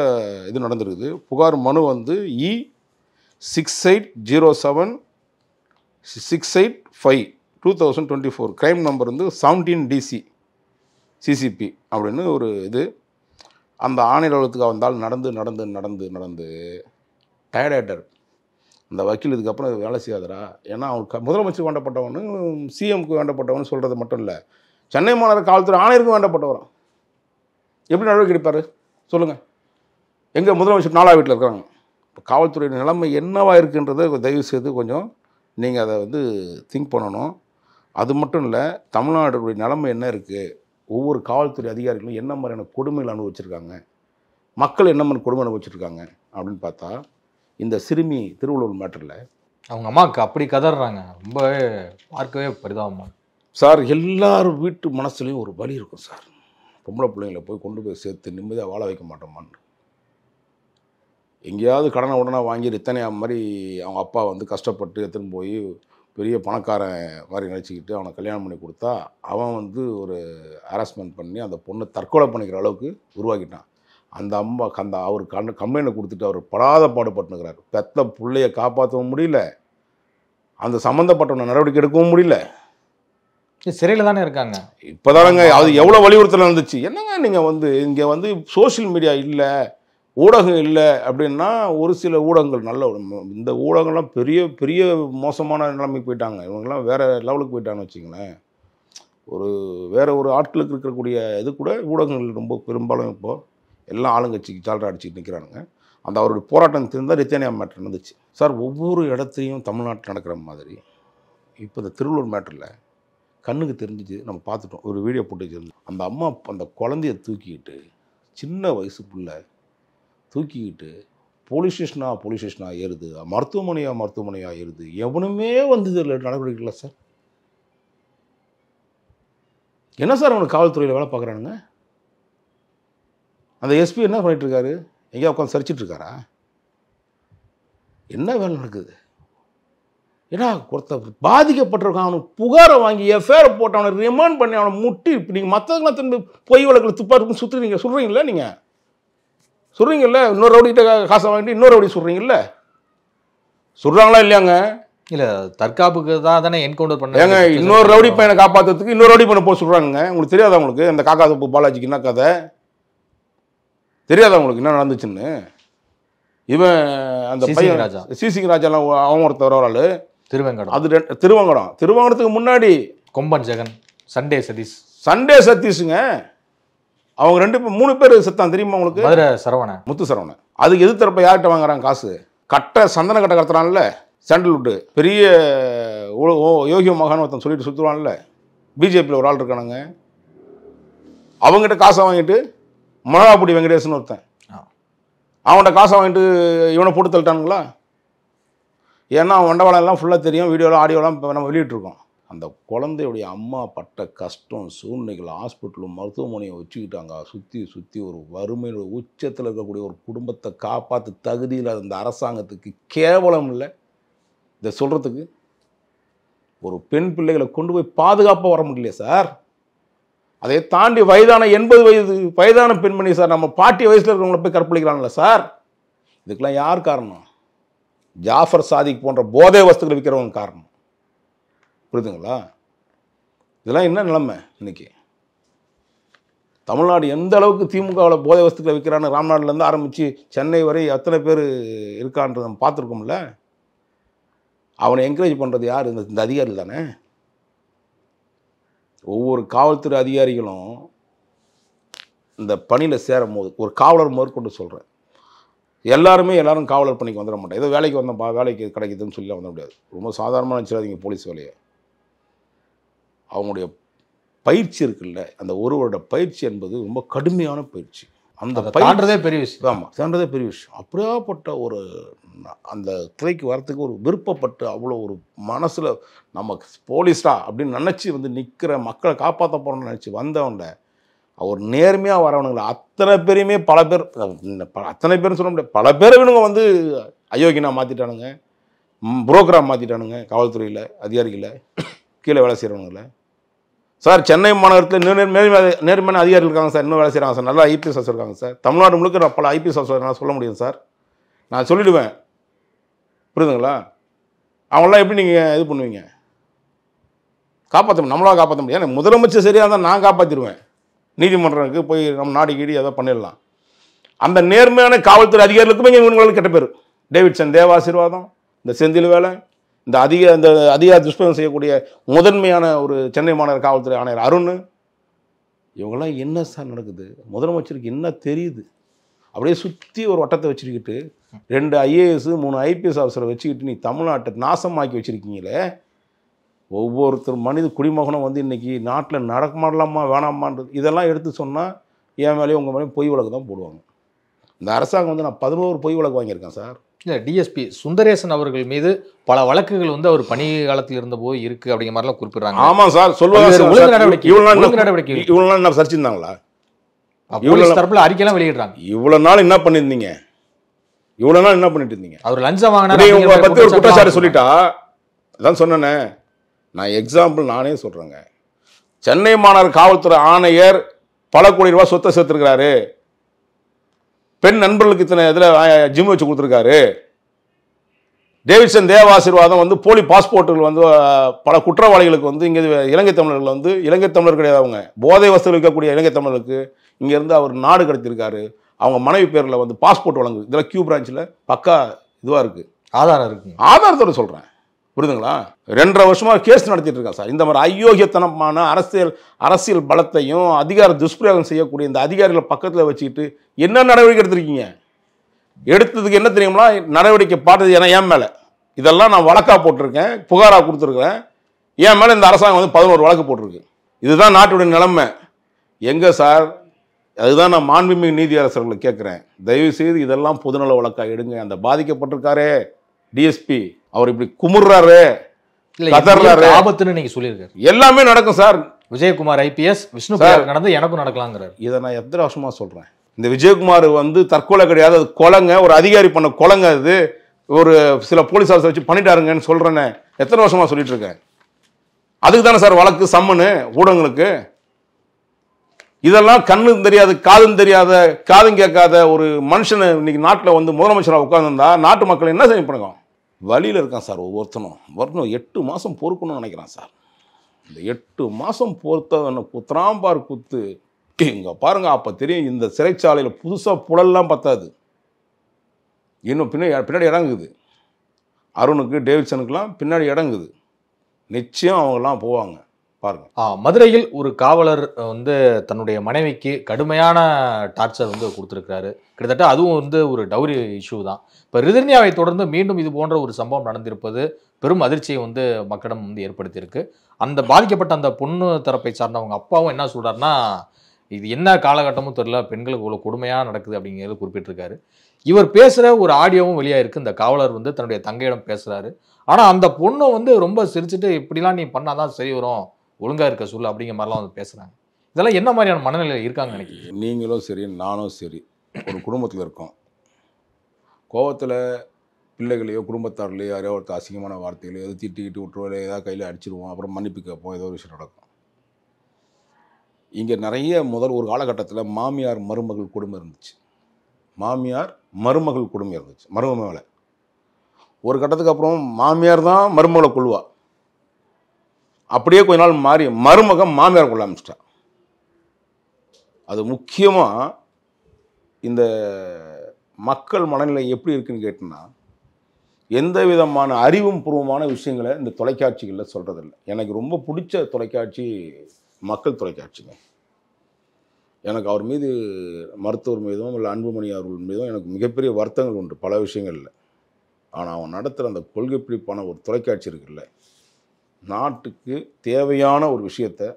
இது நடந்திருக்குது. புகார் மனு வந்து E6807-685 2024. க்ரைம் நம்பர் வந்து 17DC CCP அப்படின்னு ஒரு இது. அந்த ஆணையர் அலுவலகத்துக்கு வந்தால் நடந்து டயர்டாயிட்டார் அந்த வக்கீல். இதுக்கப்புறம் வேலை செய்யாதரா, ஏன்னா அவனுக்கு முதலமைச்சர் வேண்டப்பட்டவனு, சிஎம்க்கு வேண்டப்பட்டவனு சொல்கிறது மட்டும் இல்லை, சென்னை மாநகர காவல்துறை ஆணையருக்கும் வேண்டப்பட்டவரான். எப்படி நடவடிக்கை எடுப்பார் சொல்லுங்கள்? எங்கள் முதலமைச்சர் 4வது வீட்டில் இருக்கிறாங்க. இப்போ காவல்துறை நிலைமை என்னவாக இருக்குன்றதை தயவு செய்து கொஞ்சம் நீங்கள் அதை வந்து திங்க் பண்ணணும். அது மட்டும் இல்லை, தமிழ்நாடுடைய நிலைமை என்ன இருக்குது, ஒவ்வொரு காவல்துறை அதிகாரிகளும் என்ன மாதிரியான கொடுமைகள் அனுபவிச்சிருக்காங்க, மக்கள் என்ன மாதிரி கொடுமை அனுபவிச்சிருக்காங்க அப்படின்னு பார்த்தா, இந்த சிறுமி திருவள்ளூர் மேட்டரில் அவங்க அம்மாவுக்கு அப்படி கதறாங்க, ரொம்பவே பார்க்கவே பரிதாபமாக. சார் எல்லார் வீட்டு மனசுலையும் ஒரு வலி இருக்கும் சார். பொம்பளை பிள்ளைங்களை போய் கொண்டு போய் சேர்த்து நிம்மதியாக வாழ வைக்க மாட்டோமான்னு. எங்கேயாவது கடனை உடனே வாங்கி ரித்தனையா மாதிரி அவங்க அப்பா வந்து கஷ்டப்பட்டு எடுத்துன்னு போய் பெரிய பணக்காரன் மாதிரி நினச்சிக்கிட்டு அவனை கல்யாணம் பண்ணி கொடுத்தா அவன் வந்து ஒரு ஹராஸ்மெண்ட் பண்ணி அந்த பொண்ணை தற்கொலை பண்ணிக்கிற அளவுக்கு உருவாக்கிட்டான். அந்த அம்மா அவர் கம்ப்ளைண்ட் கொடுத்துட்டு அவர் படாத பாடுபட்டுனுக்கிறார். பெத்த பிள்ளைய காப்பாற்றவும் முடியல, அந்த சம்மந்தப்பட்டவனை நடவடிக்கை எடுக்கவும் முடியல. சிறையில் தானே இருக்காங்க இப்போதானங்க. அது எவ்வளோ வலியுறுத்தல் இருந்துச்சு. என்னங்க நீங்கள் வந்து இங்கே வந்து சோஷியல் மீடியா இல்லை, ஊடகம் இல்லை அப்படின்னா ஒரு சில ஊடகங்கள் நல்ல, இந்த ஊடகங்கள்லாம் பெரிய பெரிய மோசமான நிலைமைக்கு போயிட்டாங்க. இவங்கெல்லாம் வேறு லெவலுக்கு போயிட்டாங்கன்னு வச்சுங்களேன். வேறு ஒரு ஆட்களுக்கு இருக்கக்கூடிய இது கூட ஊடகங்கள் ரொம்ப பெரும்பாலும் இப்போது எல்லாம் ஆளுங்கட்சிக்கு சால்ரா அடிச்சுட்டு நிற்கிறானுங்க. அந்த அவருடைய போராட்டம் தெரிந்தால் ரித்தேனியா மேட்ரு நடந்துச்சு சார். ஒவ்வொரு இடத்துலையும் தமிழ்நாட்டில் நடக்கிற மாதிரி இப்போ இந்த திருவள்ளூர் மேட்டரில் கண்ணுக்கு தெரிஞ்சிச்சு, நம்ம பார்த்துட்டோம். ஒரு வீடியோ ஃபுட்டேஜ் இருந்து அந்த அம்மா அந்த குழந்தைய தூக்கிக்கிட்டு, சின்ன வயசுக்குள்ள தூக்கிக்கிட்டு போலீஸ் ஸ்டேஷனாக ஏறுது, மருத்துவமனையாக ஏறுது. எவனுமே வந்து இதில் நடவடிக்கை இல்லை சார். என்ன சார் அவனுக்கு காவல்துறையில் வேலை பார்க்குறானுங்க? அந்த எஸ்பி என்ன பண்ணிகிட்ருக்காரு? எங்கேயா உட்காந்து சரிச்சிட்ருக்காரா? என்ன வேலை நடக்குது? ஏன்னா ஒருத்தர் பாதிக்கப்பட்டிருக்கான், அவனுக்கு புகாரை வாங்கி எஃப்ஐஆர் போட்டு அவனை ரிமாண்ட் பண்ணி அவனை முட்டி. இப்போ நீங்கள் மற்றவங்களாம் திரும்பி பொய் வழக்கில் துப்பாருக்குன்னு சுற்றுறீங்க, சொல்கிறீங்களா? நீங்கள் சொல்கிறீங்கல்ல, இன்னொரு ரவுடிகிட்ட காசை வாங்கிட்டு இன்னொரு ரவுடி சொல்கிறீங்கல்ல, சொல்கிறாங்களா இல்லையாங்க? இல்லை, தற்காப்புக்கு தானே என்கவுண்டர் பண்ண. ஏங்க இன்னொரு ரவுடி பையனை காப்பாற்றுறதுக்கு இன்னொரு ரவுடி பையனை போக சொல்கிறாங்க. உங்களுக்கு தெரியாதா? உங்களுக்கு அந்த காக்கா தப்பு பாலாஜிக்கு என்ன கதை தெரியாதா? உங்களுக்கு என்ன நடந்துச்சுன்னு? இவன் அந்த பையன் சிசிங் ராஜாலாம் அவன் ஒருத்தர் ஒரு ஆள் திருவேங்கடம். அது திருவேங்கடத்துக்கு முன்னாடி கொம்பன் ஜெகன், சண்டே சதீஷுங்க. அவங்க 3 பேர் செத்தான் தெரியுமா உங்களுக்கு? மதுரை சரவணன், முத்து சரவணன். அதுக்கு எது தரப்ப யார்கிட்ட வாங்குறாங்க காசு? சந்தன கட்டை கடத்துறான்ல சாண்டல்வுட்டு, பெரிய யோகி மகான் ஒருத்தன் சொல்லிட்டு சுற்றுவான்ல, பிஜேபியில் ஒரு ஆள் இருக்கானுங்க. அவங்ககிட்ட காசை வாங்கிட்டு மிளகாப்பொடி வெங்கடேசன் ஒருத்தன், அவன்கிட்ட காசை வாங்கிட்டு இவனை போட்டு தள்ளிட்டானுங்களா? ஏன்னா அவன் வண்டவாளம் எல்லாம் ஃபுல்லாக தெரியும், வீடியோலாம் ஆடியோலாம் இப்போ நம்ம வெளியிட்ருக்கோம். அந்த குழந்தையுடைய அம்மா பட்ட கஷ்டம், சூழ்நிலைகள், ஹாஸ்பிட்டலும் மருத்துவமனையை வச்சுக்கிட்டாங்க. சுற்றி ஒரு வறுமையோட உச்சத்தில் இருக்கக்கூடிய ஒரு குடும்பத்தை காப்பாற்ற தகுதியில் அந்த அரசாங்கத்துக்கு கேவலம் இல்லை இதை சொல்கிறதுக்கு. ஒரு பெண் பிள்ளைகளை கொண்டு போய் பாதுகாப்பாக வர முடியல சார். அதை தாண்டி வயதான 80 வயதான பெண்மணி சார், நம்ம பாட்டி வயசில் இருக்கிறவங்கள போய் கற்பழிக்கிறாங்கல்ல சார். இதுக்கெல்லாம் யார் காரணம்? ஜாஃபர் சாதிக் போன்ற போதை வஸ்துக்களை விற்கிறவங்க காரணம். புரியுதுங்களா? இதெல்லாம் என்ன நிலைமை இன்னைக்கு? தமிழ்நாடு எந்த அளவுக்கு திமுகவில் போதை வஸ்துக்களை விற்கிறான்னு ராம்நாடுலேருந்து ஆரம்பித்து சென்னை வரை எத்தனை பேர் இருக்கான்றது நம்ம பார்த்துருக்கோம்ல. அவனை என்கரேஜ் பண்ணுறது யார்? இந்த அதிகாரி தானே. ஒவ்வொரு காவல்துறை அதிகாரிகளும் இந்த பணியில் சேரும் போது, ஒரு காவலர் முதற்கொண்டு சொல்கிறேன், எல்லாரும் காவலர் பணிக்கு வந்துட மாட்டேன். ஏதோ வேலைக்கு வந்தப்பா வேலைக்கு கிடைக்குதுன்னு சொல்லி வந்துட முடியாது. ரொம்ப சாதாரணமாக நினச்சிடாதீங்க போலீஸ் வேலையை. அவங்களுடைய பயிற்சி இருக்குல்ல, அந்த 1 வருட பயிற்சி என்பது ரொம்ப கடுமையான பயிற்சி. அந்த தாண்டதே பெரிய விஷயம். ஆமாம், தாண்டதே பெரிய விஷயம். அப்படியாப்பட்ட ஒரு அந்த துறைக்கு வரத்துக்கு ஒரு விருப்பப்பட்டு அவ்வளோ ஒரு மனசில் நம்ம போலீஸ்டா அப்படின்னு நினச்சி வந்து நிற்கிற மக்களை காப்பாற்ற போகிறோம்னு நினச்சி வந்தவங்க, அவர் நேர்மையாக வரவனுங்களை அத்தனை பேரையுமே அத்தனை பேரும் சொல்ல முடியாது, பல பேரை இவனுங்க வந்து அயோக்கியனாக மாற்றிட்டானுங்க, புரோக்கராக மாற்றிட்டானுங்க. காவல்துறையில் அதிகாரிகளை கீழே வேலை செய்கிறவங்கள சார். சென்னை மாநகரத்தில் நேர்மையான அதிகாரிகள் இருக்காங்க சார், இன்னும் வேலை செய்கிறாங்க சார். நல்லா ஐபிஎஸ் ஆஃபீஸர் இருக்காங்க சார். தமிழ்நாடு முழுக்க நான் பல ஐபிஎஸ் ஆஃபீஸர் நான் சொல்ல முடியும் சார், நான் சொல்லிவிடுவேன். புரியுதுங்களா? அவங்களாம் எப்படி நீங்கள் இது பண்ணுவீங்க? காப்பாற்ற நம்மளால் காப்பாற்ற முடியாது. ஏன்னா முதலமைச்சர் சரியாக இருந்தால் நான் காப்பாற்றிடுவேன். நீதிமன்றத்துக்கு போய் நம்ம நாடி கீடி ஏதோ பண்ணிடலாம். அந்த நேர்மையான காவல்துறை அதிகாரிகளுக்குமே இவங்களுக்கு கெட்ட பேர். டேவிட்சன் தேவாசீர்வாதம், இந்த செந்தில் வேலை, இந்த அதிகார துஷ்பிரயோகம் செய்யக்கூடிய முதன்மையான ஒரு சென்னை மாநகர காவல்துறை ஆணையர் அருண், இவங்கெல்லாம் என்ன சார் நடக்குது? முதலமைச்சருக்கு என்ன தெரியுது? அப்படியே சுற்றி ஒரு வட்டத்தை வச்சுருக்கிட்டு 2 IAS 3 IPS ஆஃபீஸரை வச்சுக்கிட்டு நீ தமிழ்நாட்டை நாசமாக்கி வச்சுருக்கீங்களே. ஒவ்வொருத்தர் மனித குடிமகனும் வந்து இன்றைக்கி நாட்டில் நடக்க மாடலாமா வேணாமான்றது இதெல்லாம் எடுத்து சொன்னால் என் மேலேயும் உங்கள் மேலேயும் பொய் வழக்கு தான் போடுவாங்க. இந்த அரசாங்கம் வந்து நான் 11 பொய் வழக்கு வாங்கியிருக்கேன் சார். இல்லை, டிஎஸ்பி சுந்தரேசன் அவர்கள் மீது பல வழக்குகள் வந்து அவர் பணி காலத்தில் இருந்தபோது இருக்கு அப்படிங்கிற மாதிரிலாம் குறிப்பிடுறாங்க. ஆமாம் சார், சொல்லுவாங்க. ஒழுங்கு நடவடிக்கை இவ்வளோ நாள் என்ன சரிச்சிருந்தாங்களா? போலீஸ் தரப்புல அறிக்கையெல்லாம் வெளியிடுறாங்க. இவ்வளோ நாள் என்ன பண்ணியிருந்தீங்க? இவ்வளோ நாள் என்ன பண்ணிட்டு இருந்தீங்க? அவர் லஞ்சம் வாங்கினாரு உங்களை பற்றி ஒரு குற்றச்சாட்டு சொல்லிட்டா அதான் சொன்னேனே. நான் எக்ஸாம்பிள் நானே சொல்கிறேங்க. சென்னை மாநகர காவல்துறை ஆணையர் பல கோடி ரூபாய் சொத்தை சேர்த்துருக்கிறாரு. பெண் நண்பர்களுக்கு இத்தனை இதில் ஜிம் வச்சு கொடுத்துருக்காரு. டேவிட்சன் தேவாசீர்வாதம் வந்து போலி பாஸ்போர்ட்டுகள் வந்து பல குற்றவாளிகளுக்கு வந்து இங்கே இலங்கை தமிழர்கள் வந்து இலங்கை தமிழர் கிடையாது, அவங்க போதை வசதி இருக்கக்கூடிய இலங்கை தமிழர்களுக்கு இங்கேருந்து அவர் நாடு கடத்திருக்காரு. அவங்க மனைவி பேரில் வந்து பாஸ்போர்ட் வழங்குது. இதில் கியூ பிரான்ச்சில் பக்கா இதுவாக இருக்குது, ஆதாரம் இருக்குது. ஆதாரத்தோடு சொல்கிறேன், புரியுதுங்களா? 2.5 வருஷமாக கேஸ் நடத்திட்டு இருக்கேன் சார். இந்த மாதிரி அயோக்கியத்தனமான அரசியல் பலத்தையும் அதிகார துஷ்பிரயோகம் செய்யக்கூடிய இந்த அதிகாரிகளை பக்கத்தில் வச்சுக்கிட்டு என்ன நடவடிக்கை எடுத்திருக்கீங்க? எடுத்ததுக்கு என்ன தெரியுங்களா நடவடிக்கை பார்த்தது? ஏன்னா என் மேலே இதெல்லாம் நான் வழக்காக போட்டிருக்கேன், புகாராக கொடுத்துருக்குறேன். என் மேலே இந்த அரசாங்கம் வந்து 11 வழக்கு போட்டிருக்கு. இதுதான் நாட்டுடைய நிலைமை. எங்கே சார்? அதுதான் நான் மாண்புமிகு நீதியரசர்களை கேட்குறேன், தயவு செய்து இதெல்லாம் பொதுநல வழக்காக எடுங்க. அந்த பாதிக்கப்பட்டிருக்காரே டிஎஸ்பி, அவர் இப்படி குமுறாரு, கதறாரு, ஆபத்துன்னு நீங்க சொல்லியிருக்காரு. எல்லாமே நடக்கும் சார். விஜயகுமார் ஐபிஎஸ் விஷ்ணு நடந்து எனக்கும் நடக்கலாங்கிறார். இதை நான் எத்தனை வருஷமா சொல்றேன். இந்த விஜயகுமார் வந்து தற்கொலை கிடையாது, அது கொலைங்க. ஒரு அதிகாரி பண்ண கொலைங்க. அது ஒரு சில போலீஸ் ஆஃபீஸர் வச்சு பண்ணிட்டாருங்கன்னு சொல்றேன்னு எத்தனை வருஷமா சொல்லிட்டு இருக்கேன். அதுக்கு தானே சார் வழக்கு சம்மனு ஊடகங்களுக்கு. இதெல்லாம் கண்ணும் தெரியாது, காதும் தெரியாத, காதும் கேட்காத ஒரு மனுஷனை இன்னைக்கு நாட்டில் வந்து முதலமைச்சராக உட்கார்ந்துருந்தா நாட்டு மக்கள் என்ன செய்ய பண்ணுங்க? வழியில் இருக்கான் சார். ஒவ்வொருத்தனும் 8 மாதம் பொறுக்கணும்னு நினைக்கிறான் சார். இந்த 8 மாதம் பொறுத்தவனை குத்துறாம்பார் குத்து இங்கே பாருங்க. அப்போ தெரியும் இந்த சிறைச்சாலையில் புதுசாக புழல்லாம் பத்தாது, இன்னும் பின்னாடி இறங்குது. அருணுக்கு டேவிட்சனுக்கெல்லாம் பின்னாடி இறங்குது. நிச்சயம் அவங்கெல்லாம் போவாங்க பாருங்க. மதுரையில் ஒரு காவலர் வந்து தன்னுடைய மனைவிக்கு கடுமையான டார்ச்சர் வந்து கொடுத்துருக்காரு. கிட்டத்தட்ட அதுவும் வந்து ஒரு டவுரி இஷ்யூ தான். இப்போ ரிதன்யாவை தொடர்ந்து மீண்டும் இது போன்ற ஒரு சம்பவம் நடந்திருப்பது பெரும் அதிர்ச்சியை வந்து மக்களிடம் வந்து ஏற்படுத்தியிருக்கு. அந்த பாதிக்கப்பட்ட அந்த பொண்ணு தரப்பை சார்ந்தவங்க அப்பாவும் என்ன சொல்றாருன்னா, இது என்ன காலகட்டமும் தெரியல, பெண்களுக்கு இவ்வளோ கொடுமையாக நடக்குது அப்படிங்கிறது குறிப்பிட்டிருக்காரு. இவர் பேசுகிற ஒரு ஆடியோவும் வெளியாயிருக்கு. இந்த காவலர் வந்து தன்னுடைய தங்கையிடம் பேசுகிறாரு. ஆனால் அந்த பொண்ணு வந்து ரொம்ப சிரிச்சுட்டு, இப்படிலாம் நீ பண்ணாதான் சரி வரும், ஒழுங்காக இருக்க சொல்லு அப்படிங்கிற மாதிரிலாம் வந்து பேசுகிறாங்க. இதெல்லாம் என்ன மாதிரியான மனநிலையில் இருக்காங்க நினைக்கிறீங்க? நீங்களும் சரி, நானும் சரி, ஒரு குடும்பத்தில் இருக்கோம். கோபத்தில் பிள்ளைகளையோ குடும்பத்தாரிலையோ யாரையோ ஒருத்தர் அசிங்கமான வார்த்தைகளையோ எது திட்டிக்கிட்டு விட்டுருவோம், ஏதாவது கையில் அடிச்சிடுவோம், அப்புறம் மன்னிப்பு கேட்போம், ஏதோ ஒரு விஷயம் நடக்கும். இங்கே நிறைய ஒரு காலகட்டத்தில் மாமியார் மருமகள் குடும்பம் இருந்துச்சு. மாமியார் மருமகள் குடும்பம் இருந்துச்சு. மருமகளை ஒரு கட்டத்துக்கு அப்புறம் மாமியார் தான் மருமகளை கொள்வா. அப்படியே கொஞ்ச நாள் மாறி மருமகன் மாமியார் கொள்ள ஆரம்பிச்சிட்டா. அது முக்கியமாக இந்த மக்கள் மனநிலை எப்படி இருக்குன்னு கேட்டினா, எந்த விதமான அறிவும் பூர்வமான விஷயங்களை இந்த தொலைக்காட்சிகளில் சொல்கிறதில்ல. எனக்கு ரொம்ப பிடிச்ச தொலைக்காட்சி மக்கள் தொலைக்காட்சிங்க. எனக்கு அவர் மீது, மருத்துவர் மீதும் இல்லை அன்புமணி அவர்கள் மீதும் எனக்கு மிகப்பெரிய வருத்தங்கள் உண்டு பல விஷயங்களில். ஆனால் அவன் நடத்துகிற அந்த கொள்கை பிடிப்பான ஒரு தொலைக்காட்சி இருக்குல்ல, நாட்டுக்கு தேவையான ஒரு விஷயத்தை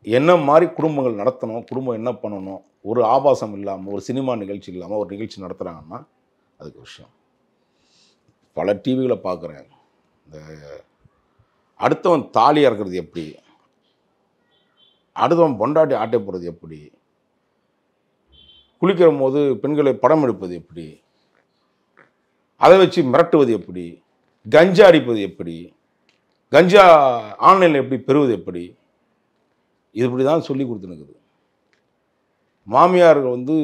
என்ன மாதிரி குடும்பங்கள் நடத்தணும், குடும்பம் என்ன பண்ணணும், ஒரு ஆபாசம் இல்லாமல், ஒரு சினிமா நிகழ்ச்சி இல்லாமல் ஒரு நிகழ்ச்சி நடத்துகிறாங்கன்னா அதுக்கு விஷயம். பல டிவிகளை பார்க்குறேன். இந்த அடுத்தவன் தாலி இறக்குறது எப்படி, அடுத்தவன் பொண்டாட்டி ஆட்டை போடுறது எப்படி, குளிக்கிற போது பெண்களை படம் எடுப்பது எப்படி, அதை வச்சு மிரட்டுவது எப்படி, கஞ்சா அடிப்பது எப்படி, கஞ்சா ஆன்லைனில் எப்படி பெறுவது எப்படி, இது இப்படி தான் சொல்லி கொடுத்துனுக்குது. மாமியார் வந்து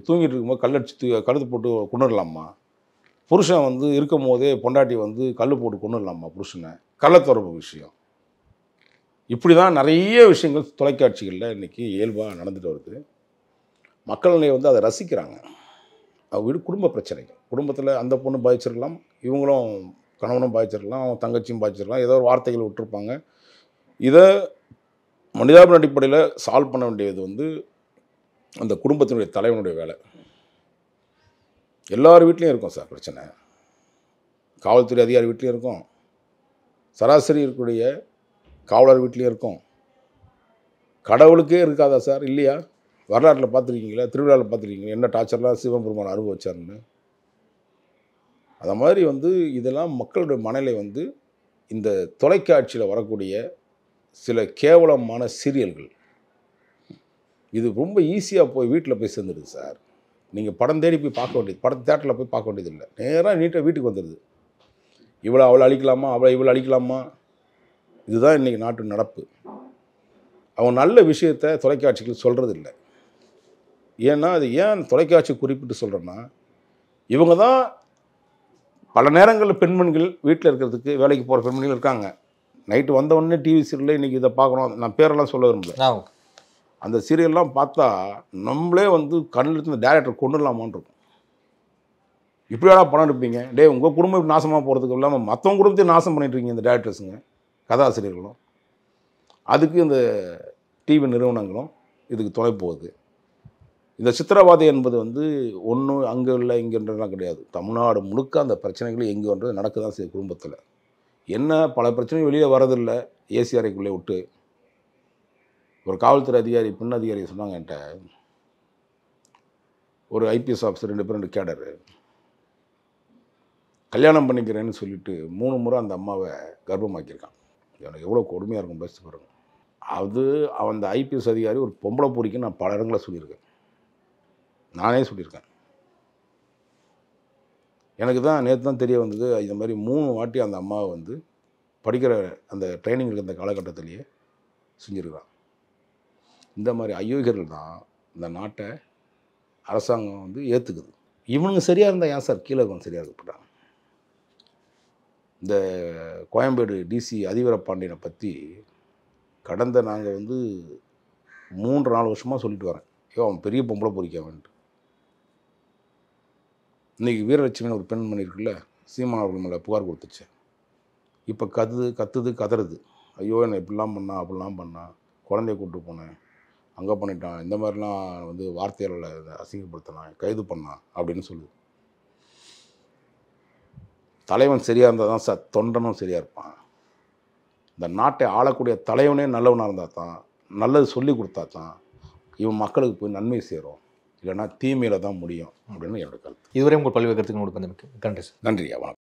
தூங்கிட்டு இருக்கும்போது கல்லடிச்சு கழுத்து போட்டு கொண்டுடலாமா, புருஷன் வந்து இருக்கும் போதே பொண்டாட்டி வந்து கல் போட்டு கொண்டுடலாமா புருஷனை, கள்ளத்தொடர்பு விஷயம். இப்படி தான் நிறைய விஷயங்கள் தொலைக்காட்சிகளில் இன்றைக்கி இயல்பாக நடந்துட்டு வருது. மக்கள் வந்து அதை ரசிக்கிறாங்க. வீடு குடும்ப பிரச்சனைகள், குடும்பத்தில் அந்த பொண்ணு பாதிச்சிருக்கலாம், இவங்களும் கணவனும் பாதிச்சிருக்கலாம், அவன் தங்கச்சியும் பாதிச்சிருக்கலாம், ஏதோ ஒரு வார்த்தைகள் விட்டுருப்பாங்க. இதை மனிதாபின் அடிப்படையில் சால்வ் பண்ண வேண்டியது வந்து அந்த குடும்பத்தினுடைய தலைவனுடைய வேலை. எல்லார் வீட்லேயும் இருக்கும் சார் பிரச்சனை. காவல்துறை அதிகாரி வீட்லேயும் இருக்கும், சராசரி இருக்கக்கூடிய காவலர் வீட்லேயும் இருக்கும். கடவுளுக்கே இருக்காதா சார்? இல்லையா? வரலாற்றில் பார்த்துருக்கீங்களா? திருவிழாவில் பார்த்துருக்கீங்களா என்ன டார்ச்சர்லாம் சிவபெருமான் அனுபவிச்சாருன்னு? அது மாதிரி வந்து இதெல்லாம் மக்களுடைய மனநிலை வந்து இந்த தொலைக்காட்சியில் வரக்கூடிய சில கேவலமான சீரியல்கள் இது ரொம்ப ஈஸியாக போய் வீட்டில் போய் சேர்ந்துடுது சார். நீங்கள் படம் தேடி போய் பார்க்க வேண்டியது, படம் தேட்டரில் போய் பார்க்க வேண்டியது இல்லை, நேராக நீட்டாக வீட்டுக்கு வந்துடுது. அவளை அழிக்கலாமா, இவளை அழிக்கலாமா, இதுதான் இன்றைக்கி நாட்டு நடப்பு. அவங்க நல்ல விஷயத்தை தொலைக்காட்சிகள் சொல்கிறது இல்லை. ஏன்னா அது ஏன் தொலைக்காட்சி குறிப்பிட்டு சொல்கிறேன்னா, இவங்க தான் பல நேரங்களில் பெண்மணிகள் வீட்டில் இருக்கிறதுக்கு வேலைக்கு போகிற பெண்மணிகள் இருக்காங்க. நைட்டு வந்தவொடனே டிவி சீரியலில் இன்றைக்கி இதை பார்க்கணும், நான் பேரெல்லாம் சொல்ல விரும்பல. அந்த சீரியல்லாம் பார்த்தா நம்மளே வந்து கண்ணில் இருந்து டேரக்டர் கொண்டுடலாமான்னு இருக்கும். இப்படியாடா படம் எடுப்பீங்க, டே உங்கள் குடும்பம் இப்படி நாசமாக போகிறதுக்கு இல்லாமல் மற்றவங்க குடும்பத்தையும் நாசம் பண்ணிட்டுருக்கீங்க இந்த டேரக்டர்ஸுங்க, கதாசிரியர்களும். அதுக்கு இந்த டிவி நிறுவனங்களும் இதுக்கு துணை போகுது. இந்த சித்திரவாதை என்பது வந்து ஒன்றும் அங்கே இல்லை இங்கேன்றதுலாம் கிடையாது. தமிழ்நாடு முழுக்க அந்த பிரச்சனைகள் எங்கேன்றது நடக்க தான் செய்யுது குடும்பத்தில். என்ன பல பிரச்சனையும் வெளியே வரதில்லை, ஏசி அறைக்குள்ளே விட்டு. ஒரு காவல்துறை அதிகாரி பெண் அதிகாரி சொன்னாங்க என்கிட்ட, ஒரு ஐபிஎஸ் ஆஃபீஸர் 2 பேர் 2 கேடரு கல்யாணம் பண்ணிக்கிறேன்னு சொல்லிட்டு 3 முறை அந்த அம்மாவை கர்ப்பமாக்கியிருக்கான். எனக்கு எவ்வளோ கொடுமையாக இருக்கும் பஸ் பாருங்க. அது அந்த ஐபிஎஸ் அதிகாரி ஒரு பொம்பளை பொறிக்கு நான் பல இடங்களில் சொல்லியிருக்கேன், நானே சொல்லியிருக்கேன். எனக்கு தான் நேற்று தான் தெரிய வந்தது, இந்த மாதிரி 3 வாட்டி அந்த அம்மாவை வந்து படிக்கிற அந்த ட்ரைனிங் இருக்கிற காலகட்டத்திலேயே செஞ்சுருக்கான். இந்த மாதிரி அயோக்கியர்கள் தான் இந்த நாட்டை அரசாங்கம் வந்து ஏற்றுக்குது. இவனுங்க சரியாக இருந்தால் ஏன் சார் கீழே இருக்கவங்க சரியாக இருக்கப்படுறாங்க? இந்த கோயம்பேடு டிசி அதிவீரபாண்டியனை பற்றி கடந்த நாங்கள் வந்து 3-4 வருஷமாக சொல்லிட்டு வரேன், அவன் பெரிய பொம்பளை பொறிக்காவன்ட்டு. இன்றைக்கி வீரலட்சுமின்னு ஒரு பெண்மணி இருக்குல்ல, சீமான் அவர்கள் மேலே புகார் கொடுத்துச்சு. இப்போ கத்துது கதறுது, ஐயோ என்னை இப்படிலாம் பண்ணா அப்படிலாம் பண்ணா, குழந்தைய கூப்பிட்டு போனேன், அங்கே பண்ணிட்டான், இந்த மாதிரிலாம் வந்து வார்த்தையால் அசிங்கப்படுத்தினான், கைது பண்ணான் அப்படின்னு சொல்லுது. தலைவன் சரியாக இருந்தால் தான் சார் தொண்டனும் சரியாக இருப்பான். இந்த நாட்டை ஆளக்கூடிய தலைவனே நல்லவனாக இருந்தால் தான், நல்லது சொல்லி கொடுத்தா தான் இவன் மக்களுக்கு போய் நன்மை சேரும், இல்லைன்னா தீமையில் தான் முடியும் அப்படின்னு என்னோட கருத்து. இதுவரை உங்கள் பல்வேறு கருத்துக்கு நன்றி சார். நன்றி. வணக்கம்.